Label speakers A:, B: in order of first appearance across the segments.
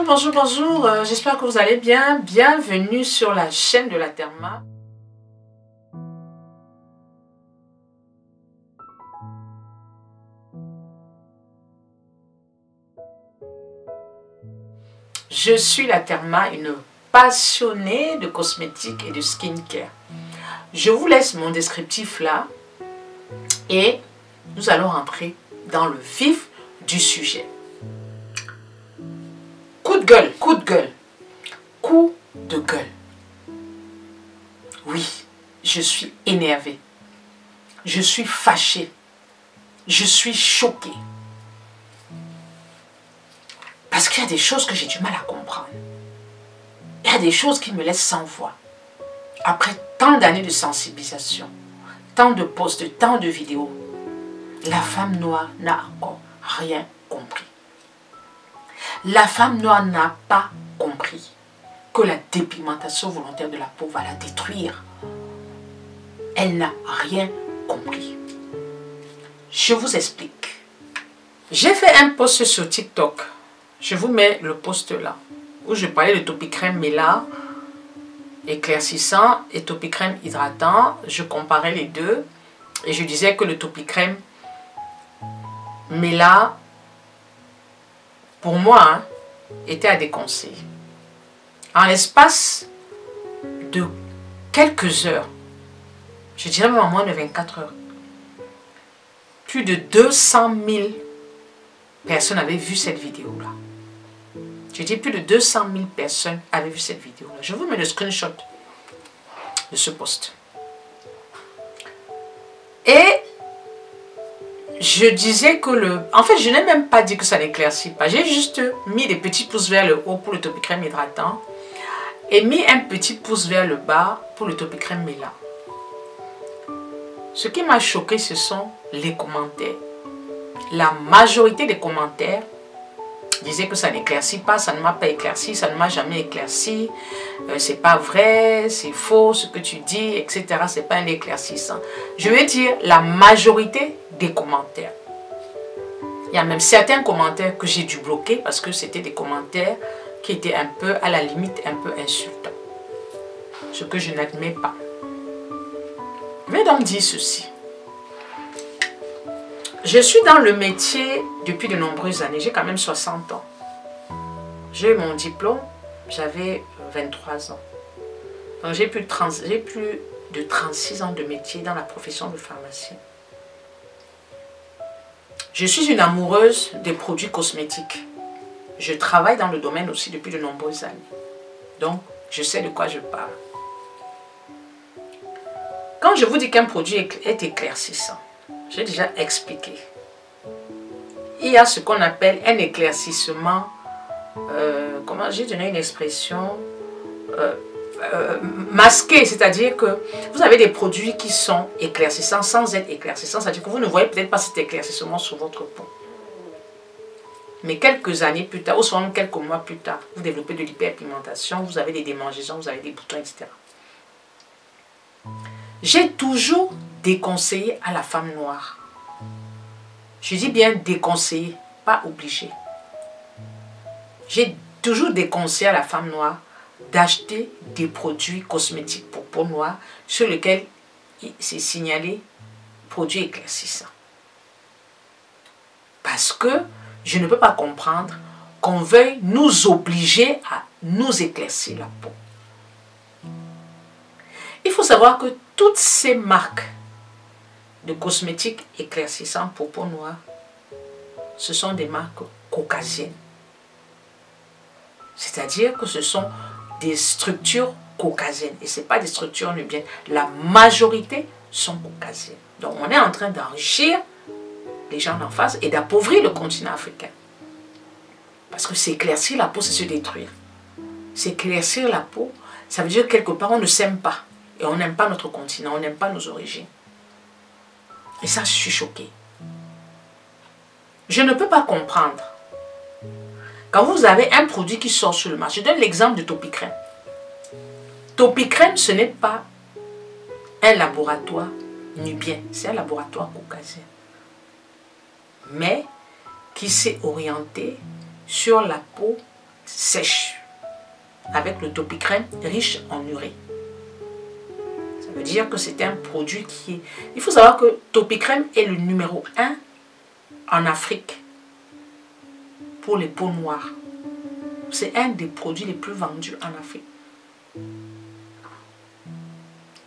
A: Bonjour, bonjour, bonjour. J'espère que vous allez bien. Bienvenue sur la chaîne de la Therma. Je suis la Therma, une passionnée de cosmétiques et de skincare. Je vous laisse mon descriptif là et nous allons rentrer dans le vif du sujet. Coup de gueule, coup de gueule, coup de gueule. Oui, je suis énervée. Je suis fâchée. Je suis choquée. Parce qu'il y a des choses que j'ai du mal à comprendre. Il y a des choses qui me laissent sans voix. Après tant d'années de sensibilisation, tant de posts, tant de vidéos, la femme noire n'a encore rien compris. La femme noire n'a pas compris que la dépigmentation volontaire de la peau va la détruire. Elle n'a rien compris. Je vous explique. J'ai fait un post sur TikTok. Je vous mets le post là, où je parlais de Topicrème Mela éclaircissant et Topicrème hydratant. Je comparais les deux et je disais que le Topicrème Mela, pour moi, était à déconseiller. En l'espace de quelques heures, je dirais même en moins de 24 heures, plus de 200 000 personnes avaient vu cette vidéo-là. Je dis plus de 200 000 personnes avaient vu cette vidéo-là. Je vous mets le screenshot de ce post. Et je disais que le... En fait, je n'ai même pas dit que ça n'éclaircit pas. J'ai juste mis des petits pouces vers le haut pour le Topicrème hydratant et mis un petit pouce vers le bas pour le Topicrème Mela. Ce qui m'a choqué, ce sont les commentaires. La majorité des commentaires disaient que ça n'éclaircit pas, ça ne m'a pas éclairci, ça ne m'a jamais éclairci, c'est pas vrai, c'est faux ce que tu dis, etc. C'est pas un éclaircissant. Je veux dire la majorité des commentaires. Il y a même certains commentaires que j'ai dû bloquer parce que c'était des commentaires qui étaient un peu, à la limite, un peu insultants. Ce que je n'admets pas. Je vais donc dire ceci. Je suis dans le métier depuis de nombreuses années. J'ai quand même 60 ans. J'ai eu mon diplôme, j'avais 23 ans. Donc j'ai plus de 36 ans de métier dans la profession de pharmacien. Je suis une amoureuse des produits cosmétiques. Je travaille dans le domaine aussi depuis de nombreuses années. Donc, je sais de quoi je parle. Quand je vous dis qu'un produit est éclaircissant, j'ai déjà expliqué. Il y a ce qu'on appelle un éclaircissement, comment j'ai donné une expression, masqué, c'est-à-dire que vous avez des produits qui sont éclaircissants sans être éclaircissants, c'est-à-dire que vous ne voyez peut-être pas cet éclaircissement sur votre peau. Mais quelques années plus tard, ou souvent quelques mois plus tard, vous développez de l'hyperpigmentation, vous avez des démangeaisons, vous avez des boutons, etc. J'ai toujours déconseillé à la femme noire. Je dis bien déconseillé, pas obligé. J'ai toujours déconseillé à la femme noire d'acheter des produits cosmétiques pour peau noire sur lesquels c'est signalé produits éclaircissants. Parce que je ne peux pas comprendre qu'on veuille nous obliger à nous éclaircir la peau. Il faut savoir que toutes ces marques de cosmétiques éclaircissants pour peau noire, ce sont des marques caucasiennes. C'est-à-dire que ce sont des structures caucasiennes. Et ce n'est pas des structures nubiennes. La majorité sont caucasiennes. Donc on est en train d'enrichir les gens en face et d'appauvrir le continent africain. Parce que s'éclaircir la peau, c'est se détruire. S'éclaircir la peau, ça veut dire que quelque part on ne s'aime pas. Et on n'aime pas notre continent, on n'aime pas nos origines. Et ça, je suis choquée. Je ne peux pas comprendre. Quand vous avez un produit qui sort sur le marché, je donne l'exemple de Topicrème. Topicrème, ce n'est pas un laboratoire nubien, c'est un laboratoire caucasien. Mais qui s'est orienté sur la peau sèche avec le Topicrème riche en urée. Ça veut dire que c'est un produit qui est... Il faut savoir que Topicrème est le numéro 1 en Afrique pour les peaux noires. C'est un des produits les plus vendus en Afrique.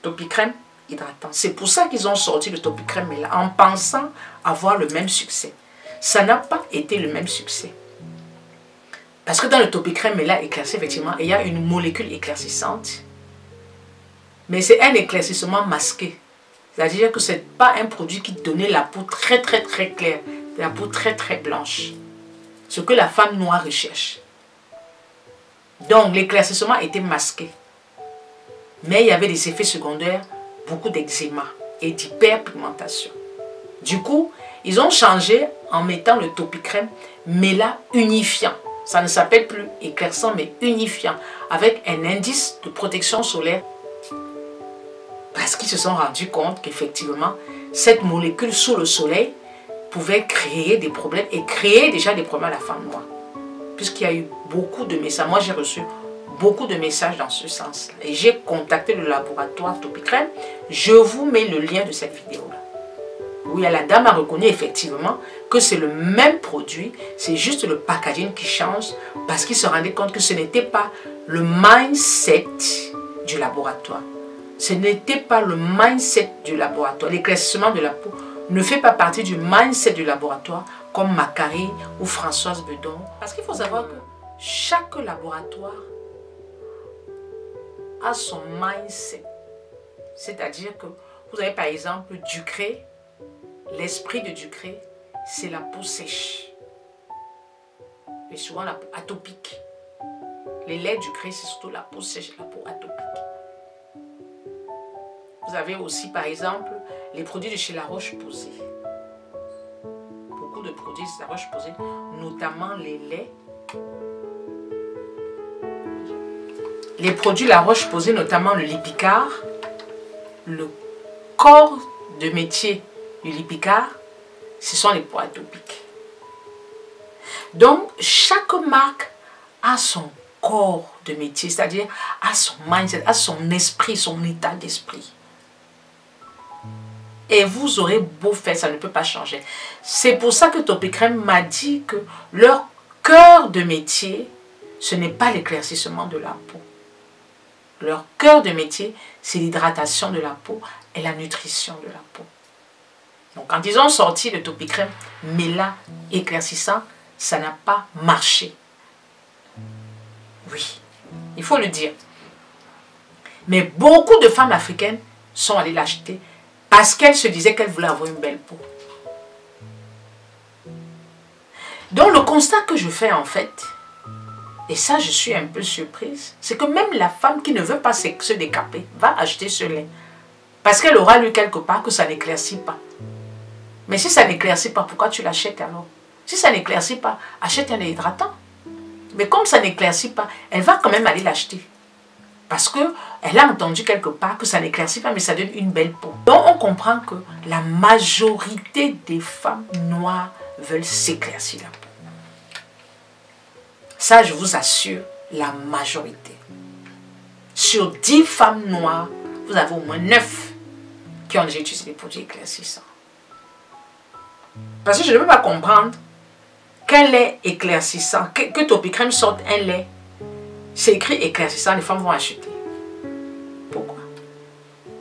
A: Topicrème hydratant. C'est pour ça qu'ils ont sorti le Topicrème Mela en pensant avoir le même succès. Ça n'a pas été le même succès. Parce que dans le Topicrème Mela éclairci, effectivement, il y a une molécule éclaircissante. Mais c'est un éclaircissement masqué. C'est-à-dire que ce n'est pas un produit qui donnait la peau très claire, la peau très blanche. Ce que la femme noire recherche. Donc l'éclaircissement était masqué. Mais il y avait des effets secondaires, beaucoup d'eczéma et d'hyperpigmentation. Du coup, ils ont changé en mettant le Topicrème Mela unifiant. Ça ne s'appelle plus éclaircissant mais unifiant, avec un indice de protection solaire. Parce qu'ils se sont rendus compte qu'effectivement, cette molécule sous le soleil pouvait créer des problèmes et créer déjà des problèmes à la femme noire. Puisqu'il y a eu beaucoup de messages. Moi, j'ai reçu beaucoup de messages dans ce sens-là. Et j'ai contacté le laboratoire Topicrème. Je vous mets le lien de cette vidéo-là. Oui, la dame a reconnu effectivement que c'est le même produit. C'est juste le packaging qui change parce qu'il se rendait compte que ce n'était pas le mindset du laboratoire. Ce n'était pas le mindset du laboratoire. L'éclaircissement de la peau ne fait pas partie du mindset du laboratoire comme Macari ou Françoise Bedon. Parce qu'il faut savoir que chaque laboratoire a son mindset. C'est-à-dire que vous avez par exemple Ducré. L'esprit de Ducré, c'est la peau sèche. Et souvent la peau atopique. Les laits Ducré, c'est surtout la peau sèche, la peau atopique. Vous avez aussi par exemple les produits de chez La Roche-Posay. Beaucoup de produits de La Roche-Posay, notamment les laits. Les produits La Roche-Posay, notamment le Lipicard, le corps de métier du Lipicard, ce sont les peaux atopiques. Donc, chaque marque a son corps de métier, c'est-à-dire a son mindset, a son esprit, son état d'esprit. Et vous aurez beau faire, ça ne peut pas changer. C'est pour ça que Topicrème m'a dit que leur cœur de métier, ce n'est pas l'éclaircissement de la peau. Leur cœur de métier, c'est l'hydratation de la peau et la nutrition de la peau. Donc quand ils ont sorti le Topicrème Mela éclaircissant, ça n'a pas marché. Oui, il faut le dire. Mais beaucoup de femmes africaines sont allées l'acheter parce qu'elles se disaient qu'elles voulaient avoir une belle peau. Donc le constat que je fais en fait, et ça je suis un peu surprise, c'est que même la femme qui ne veut pas se décaper va acheter ce lait. Parce qu'elle aura lu quelque part que ça n'éclaircit pas. Mais si ça n'éclaircit pas, pourquoi tu l'achètes alors? Si ça n'éclaircit pas, achète un hydratant. Mais comme ça n'éclaircit pas, elle va quand même aller l'acheter. Parce qu'elle a entendu quelque part que ça n'éclaircit pas, mais ça donne une belle peau. Donc on comprend que la majorité des femmes noires veulent s'éclaircir la peau. Ça, je vous assure, la majorité. Sur 10 femmes noires, vous avez au moins 9 qui ont déjà utilisé des produits éclaircissants. Parce que je ne peux pas comprendre qu'un lait éclaircissant, que Topicrème sorte un lait, c'est écrit éclaircissant, les femmes vont acheter. Pourquoi?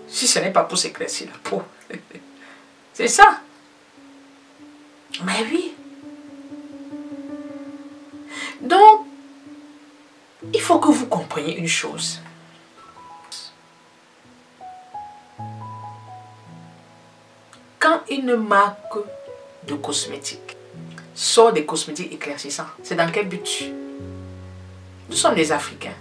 A: Si ce n'est pas pour s'éclaircir la peau. C'est ça. Mais oui. Donc, il faut que vous compreniez une chose. Quand une marque de cosmétiques sort des cosmétiques éclaircissants, c'est dans quel but? Nous sommes des Africains.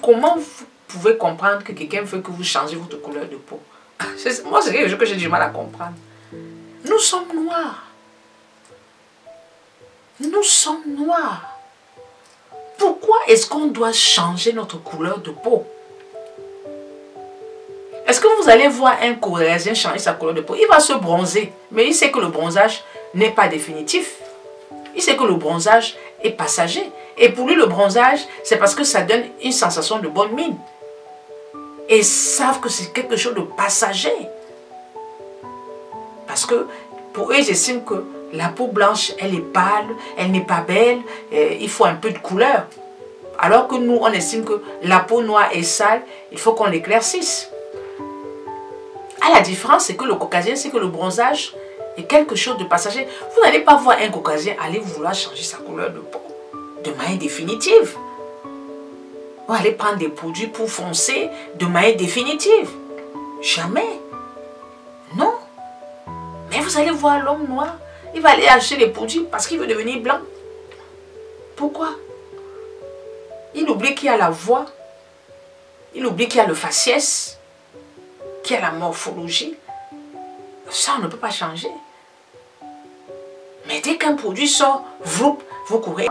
A: Comment vous pouvez comprendre que quelqu'un veut que vous changez votre couleur de peau? Moi, c'est quelque chose que j'ai du mal à comprendre. Nous sommes noirs. Nous sommes noirs. Pourquoi est-ce qu'on doit changer notre couleur de peau? Est-ce que vous allez voir un Caucasien changer sa couleur de peau? Il va se bronzer, mais il sait que le bronzage n'est pas définitif. Il sait que le bronzage est passager. Et pour lui, le bronzage, c'est parce que ça donne une sensation de bonne mine. Et ils savent que c'est quelque chose de passager. Parce que pour eux, ils estiment que la peau blanche, elle est pâle, elle n'est pas belle, il faut un peu de couleur. Alors que nous, on estime que la peau noire est sale, il faut qu'on l'éclaircisse. Ah, la différence, c'est que le caucasien, c'est que le bronzage est quelque chose de passager. Vous n'allez pas voir un caucasien aller vouloir changer sa couleur de peau de manière définitive. Vous allez prendre des produits pour foncer de manière définitive. Jamais. Non. Mais vous allez voir l'homme noir, il va aller acheter les produits parce qu'il veut devenir blanc. Pourquoi? Il oublie qu'il y a la voix, il oublie qu'il y a le faciès, qu'il y a la morphologie. Ça, on ne peut pas changer. Mais dès qu'un produit sort, vous courez.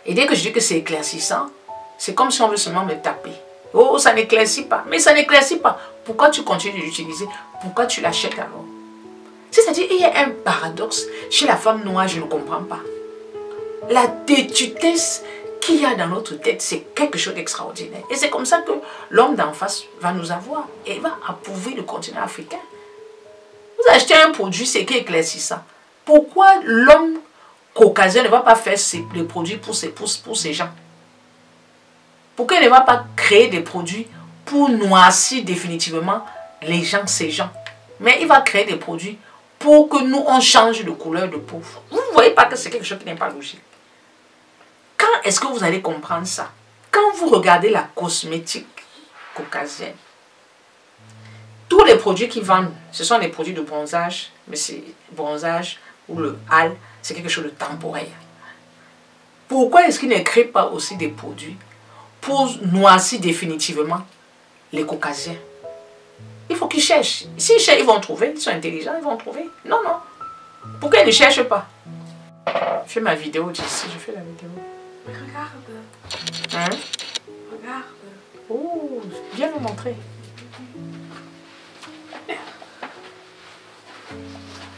A: Et dès que je dis que c'est éclaircissant, c'est comme si on veut seulement me taper. Oh, ça n'éclaircit pas. Mais ça n'éclaircit pas. Pourquoi tu continues de l'utiliser? Pourquoi tu l'achètes alors? C'est-à-dire, il y a un paradoxe chez la femme noire, je ne comprends pas. La têtutesse qu'il y a dans notre tête, c'est quelque chose d'extraordinaire. Et c'est comme ça que l'homme d'en face va nous avoir et va approuver le continent africain. Vous achetez un produit, c'est qui est éclaircissant. Pourquoi l'homme caucasien ne va pas faire les produits pour ces gens? Pourquoi il ne va pas créer des produits pour noircir définitivement les gens, ces gens? Mais il va créer des produits pour que nous, on change de couleur de peau. Vous ne voyez pas que c'est quelque chose qui n'est pas logique. Quand est-ce que vous allez comprendre ça? Quand vous regardez la cosmétique caucasienne, tous les produits qu'ils vendent, ce sont des produits de bronzage, mais c'est bronzage ou le hâle, c'est quelque chose de temporaire. Pourquoi est-ce qu'ils ne créent pas aussi des produits pour noircir définitivement les caucasiens? Il faut qu'ils cherchent. S'ils cherchent, ils vont trouver. Ils sont intelligents, ils vont trouver. Non, non. Pourquoi ils ne cherchent pas? Je fais ma vidéo d'ici, je fais la vidéo.
B: Mais regarde.
A: Hein?
B: Regarde.
A: Oh, viens nous montrer.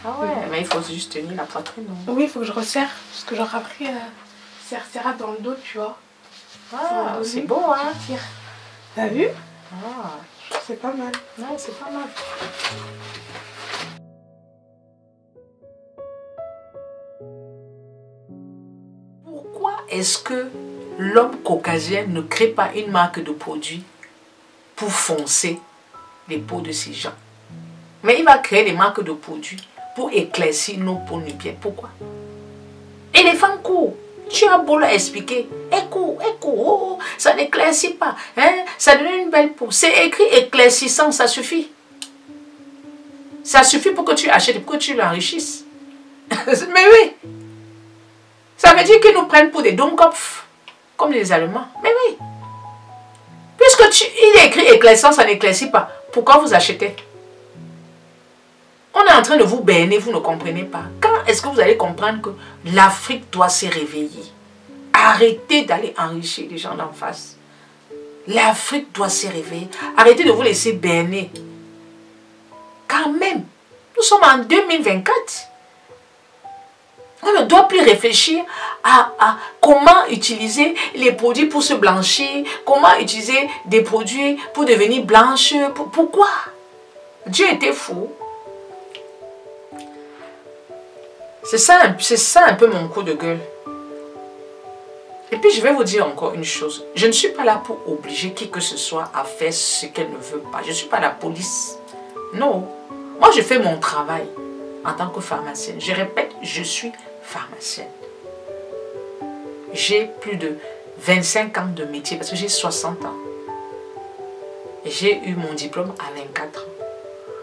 A: Ah ouais, mais il faut juste tenir la poitrine. Non?
B: Oui, il faut que je resserre. Parce que genre après, serre dans le dos, tu vois.
A: Ah, c'est beau, hein?
B: T'as vu?
A: Ah,
B: c'est pas mal.
A: Non, c'est pas mal. Pourquoi est-ce que l'homme caucasien ne crée pas une marque de produits pour foncer les peaux de ces gens? Mais il va créer des marques de produits pour éclaircir nos peaux nubiennes. Pourquoi? Et les femmes courent. Tu as beau leur expliquer, écoute, oh, ça n'éclaircit pas, hein? Ça donne une belle peau. C'est écrit éclaircissant, ça suffit. Ça suffit pour que tu achètes, pour que tu l'enrichisses. Mais oui, ça veut dire qu'ils nous prennent pour des Dummkopf, comme les Allemands. Mais oui, puisque il est écrit éclaircissant, ça n'éclaircit pas, pourquoi vous achetez? On est en train de vous berner, vous ne comprenez pas. Quand est-ce que vous allez comprendre que l'Afrique doit se réveiller? Arrêtez d'aller enrichir les gens d'en face. L'Afrique doit se réveiller. Arrêtez de vous laisser berner. Quand même, nous sommes en 2024. On ne doit plus réfléchir à comment utiliser les produits pour se blanchir, comment utiliser des produits pour devenir blanche. Pourquoi? Dieu était fou. C'est ça un peu mon coup de gueule. Et puis je vais vous dire encore une chose. Je ne suis pas là pour obliger qui que ce soit à faire ce qu'elle ne veut pas. Je ne suis pas la police. Non. Moi je fais mon travail en tant que pharmacienne. Je répète, je suis pharmacienne. J'ai plus de 25 ans de métier parce que j'ai 60 ans. J'ai eu mon diplôme à 24 ans.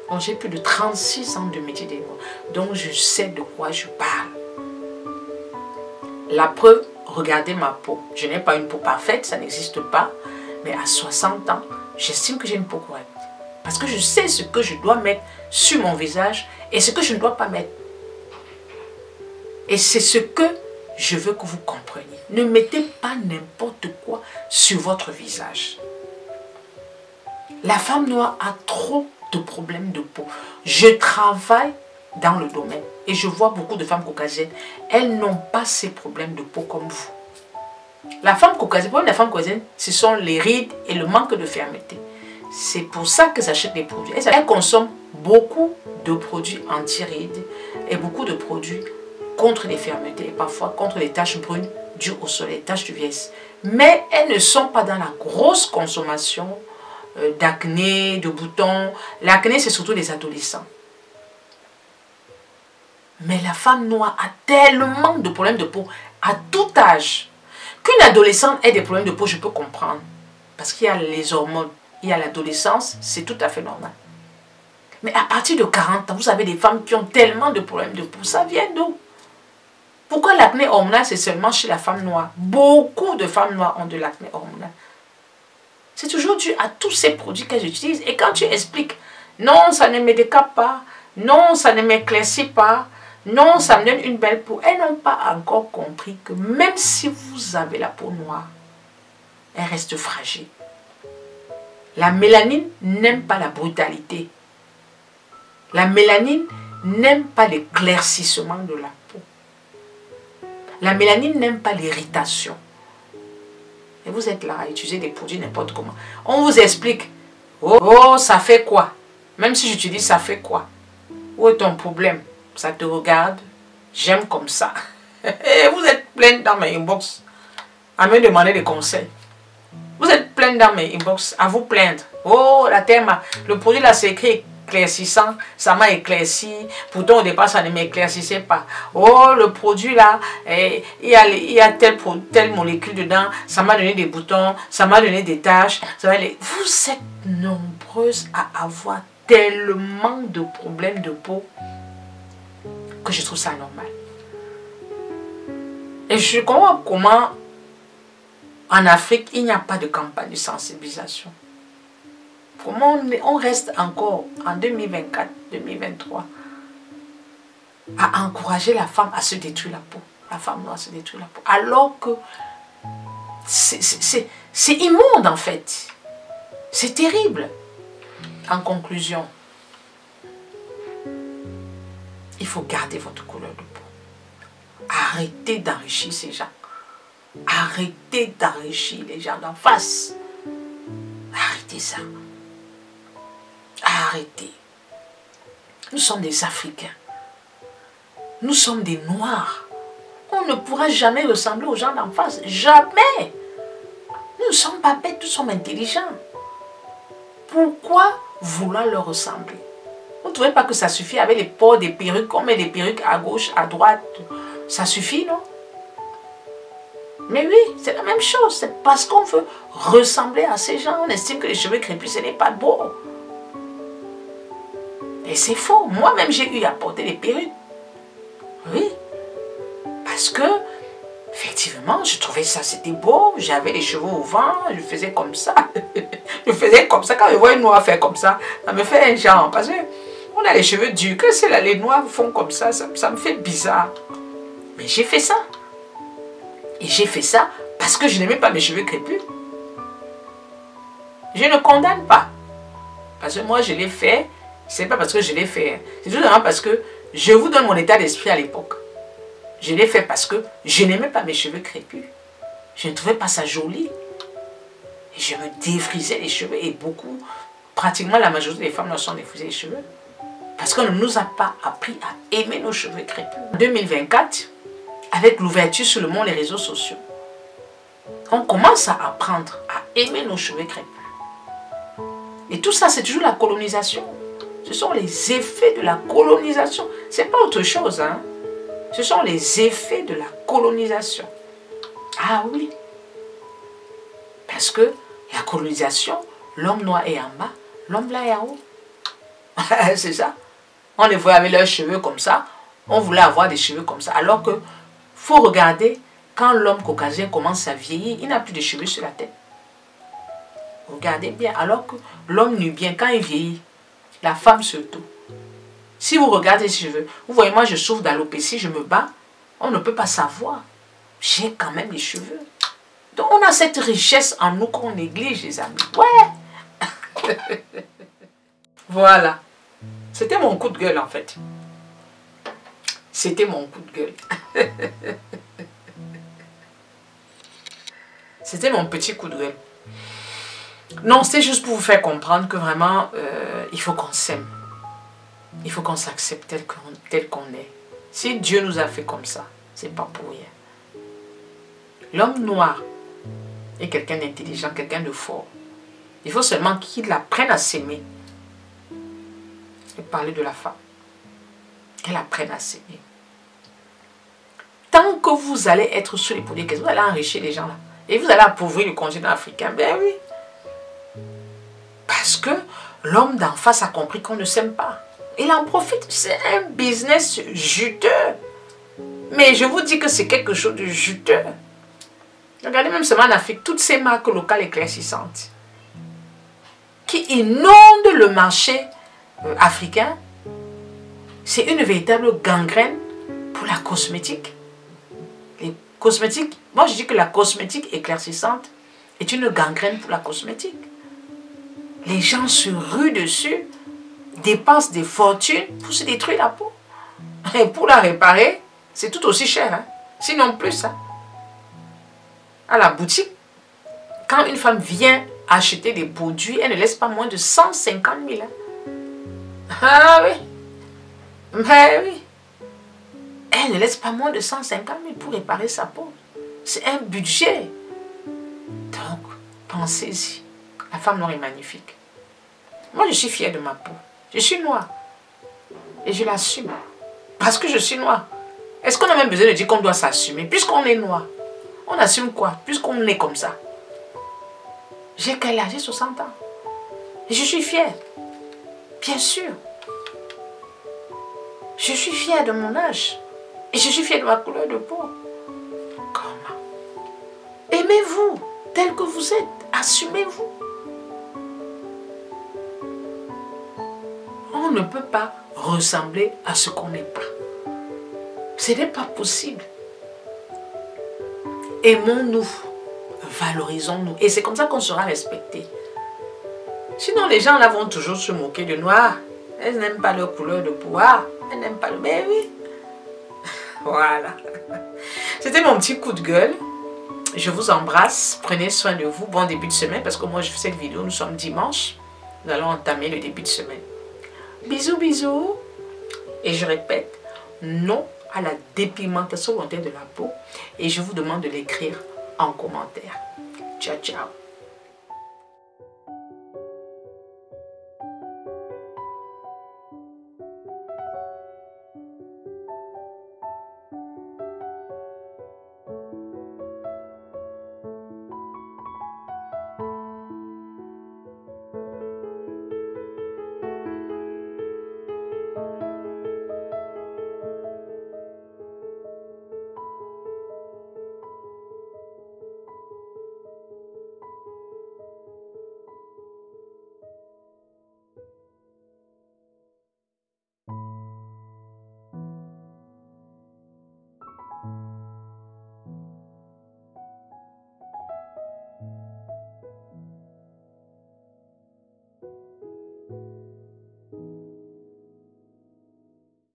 A: Donc j'ai plus de 36 ans de métier des mots. Donc je sais de quoi je parle. La preuve, regardez ma peau. Je n'ai pas une peau parfaite, ça n'existe pas. Mais à 60 ans, j'estime que j'ai une peau correcte. Parce que je sais ce que je dois mettre sur mon visage et ce que je ne dois pas mettre. Et c'est ce que je veux que vous compreniez. Ne mettez pas n'importe quoi sur votre visage. La femme noire a trop de problèmes de peau. Je travaille dans le domaine. Et je vois beaucoup de femmes caucasiennes, elles n'ont pas ces problèmes de peau comme vous. La femme caucasienne, pour la femme caucasienne, ce sont les rides et le manque de fermeté. C'est pour ça qu'elles achètent des produits. Elles consomment beaucoup de produits anti-rides et beaucoup de produits contre les fermetés et parfois contre les taches brunes dues au soleil, les taches de vieillesse. Mais elles ne sont pas dans la grosse consommation d'acné, de boutons. L'acné, c'est surtout les adolescents. Mais la femme noire a tellement de problèmes de peau à tout âge. Qu'une adolescente ait des problèmes de peau, je peux comprendre. Parce qu'il y a les hormones, il y a l'adolescence, c'est tout à fait normal. Mais à partir de 40 ans, vous avez des femmes qui ont tellement de problèmes de peau. Ça vient d'où? Pourquoi l'acné hormonal, c'est seulement chez la femme noire? Beaucoup de femmes noires ont de l'acné hormonal. C'est toujours dû à tous ces produits qu'elles utilisent. Et quand tu expliques, non, ça ne me décape pas, non, ça ne m'éclaircit pas, non, ça me donne une belle peau. Elles n'ont pas encore compris que même si vous avez la peau noire, elle reste fragile. La mélanine n'aime pas la brutalité. La mélanine n'aime pas l'éclaircissement de la peau. La mélanine n'aime pas l'irritation. Et vous êtes là à utiliser des produits n'importe comment. On vous explique. Oh, ça fait quoi? Même si j'utilise, ça fait quoi? Où est ton problème? Ça te regarde? J'aime comme ça. Et vous êtes plein dans mes inbox à me demander des conseils. Vous êtes plein dans mes inbox à vous plaindre. Oh, la thème, le produit là c'est écrit éclaircissant, ça m'a éclairci. Pourtant au départ ça ne m'éclaircissait pas. Oh, le produit là, il y a telle molécule dedans, ça m'a donné des boutons, ça m'a donné des taches. Vous êtes nombreuses à avoir tellement de problèmes de peau que je trouve ça normal. Et je comprends comment en Afrique, il n'y a pas de campagne de sensibilisation. Comment on reste encore en 2024, 2023 à encourager la femme à se détruire la peau. La femme noire à se détruire la peau. Alors que c'est immonde en fait. C'est terrible. En conclusion, il faut garder votre couleur de peau. Arrêtez d'enrichir ces gens. Arrêtez d'enrichir les gens d'en face. Arrêtez ça. Arrêtez. Nous sommes des Africains. Nous sommes des Noirs. On ne pourra jamais ressembler aux gens d'en face. Jamais. Nous ne sommes pas bêtes, nous sommes intelligents. Pourquoi vouloir leur ressembler? Vous ne trouvez pas que ça suffit avec les ports des perruques? On met des perruques à gauche, à droite. Ça suffit, non? Mais oui, c'est la même chose. C'est parce qu'on veut ressembler à ces gens. On estime que les cheveux crépus, ce n'est pas beau. Et c'est faux. Moi-même, j'ai eu à porter des perruques. Oui. Parce que, effectivement, je trouvais ça, c'était beau. J'avais les cheveux au vent. Je faisais comme ça. Je faisais comme ça. Quand je vois une noire faire comme ça me fait un genre. Parce qu'on a les cheveux durs. Que c'est là, les noirs font comme ça, ça me fait bizarre. Mais j'ai fait ça. Et j'ai fait ça parce que je n'aimais pas mes cheveux crépus. Je ne condamne pas. Parce que moi, je l'ai fait. Ce n'est pas parce que je l'ai fait. C'est tout simplement parce que je vous donne mon état d'esprit à l'époque. Je l'ai fait parce que je n'aimais pas mes cheveux crépus. Je ne trouvais pas ça joli. Et je me défrisais les cheveux. Et beaucoup, pratiquement la majorité des femmes ne sont défrisées les cheveux. Parce qu'on ne nous a pas appris à aimer nos cheveux crépus. En 2024, avec l'ouverture sur le monde des réseaux sociaux, on commence à apprendre à aimer nos cheveux crépus. Et tout ça, c'est toujours la colonisation. Ce sont les effets de la colonisation. Ce n'est pas autre chose, hein. Ce sont les effets de la colonisation. Ah oui. Parce que la colonisation, l'homme noir est en bas, l'homme blanc est en haut. C'est ça. On les voit avec leurs cheveux comme ça. On voulait avoir des cheveux comme ça. Alors que faut regarder, quand l'homme caucasien commence à vieillir, il n'a plus de cheveux sur la tête. Regardez bien, alors que l'homme nubien, quand il vieillit, la femme surtout, si vous regardez ses cheveux, vous voyez, moi je souffre d'alopécie, je me bats, on ne peut pas savoir. J'ai quand même les cheveux. Donc on a cette richesse en nous qu'on néglige, les amis. Ouais. Voilà. C'était mon coup de gueule en fait. C'était mon coup de gueule. C'était mon petit coup de gueule. Non, c'est juste pour vous faire comprendre que vraiment, il faut qu'on s'aime. Il faut qu'on s'accepte tel qu'on est. Si Dieu nous a fait comme ça, c'est pas pour rien. L'homme noir est quelqu'un d'intelligent, quelqu'un de fort. Il faut seulement qu'il apprenne à s'aimer. Et parler de la femme. Qu'elle apprenne à s'aimer. Tant que vous allez être sous les produits, vous allez enrichir les gens là. Et vous allez appauvrir le continent africain. Ben oui. Parce que l'homme d'en face a compris qu'on ne s'aime pas. Il en profite. C'est un business juteux. Mais je vous dis que c'est quelque chose de juteux. Regardez même seulement en Afrique, toutes ces marques locales éclaircissantes qui inondent le marché africain, c'est une véritable gangrène pour la cosmétique. Les cosmétiques, moi je dis que la cosmétique éclaircissante est une gangrène pour la cosmétique. Les gens se ruent dessus, dépensent des fortunes pour se détruire la peau. Et pour la réparer, c'est tout aussi cher, hein? Sinon plus. Hein? À la boutique, quand une femme vient acheter des produits, elle ne laisse pas moins de 150 000. Hein? Ah oui. Mais oui. Elle ne laisse pas moins de 150 000 pour réparer sa peau. C'est un budget. Donc, pensez-y. La femme noire est magnifique. Moi, je suis fière de ma peau. Je suis noire. Et je l'assume. Parce que je suis noire. Est-ce qu'on a même besoin de dire qu'on doit s'assumer? Puisqu'on est noir, on assume quoi? Puisqu'on est comme ça. J'ai quel âge? J'ai 60 ans. Et je suis fière. Bien sûr. Je suis fière de mon âge. Et je suis fière de ma couleur de peau. Comment? Aimez-vous tel que vous êtes. Assumez-vous. On ne peut pas ressembler à ce qu'on n'est pas. Ce n'est pas possible. Aimons-nous. Valorisons-nous. Et c'est comme ça qu'on sera respecté. Sinon, les gens là vont toujours se moquer de noir. Elles n'aiment pas leur couleur de peau. Elles n'aiment pas le... Mais oui. Voilà. C'était mon petit coup de gueule. Je vous embrasse. Prenez soin de vous. Bon début de semaine. Parce que moi, je fais cette vidéo. Nous sommes dimanche. Nous allons entamer le début de semaine. Bisous, bisous. Et je répète, non à la dépigmentation volontaire de la peau. Et je vous demande de l'écrire en commentaire. Ciao, ciao.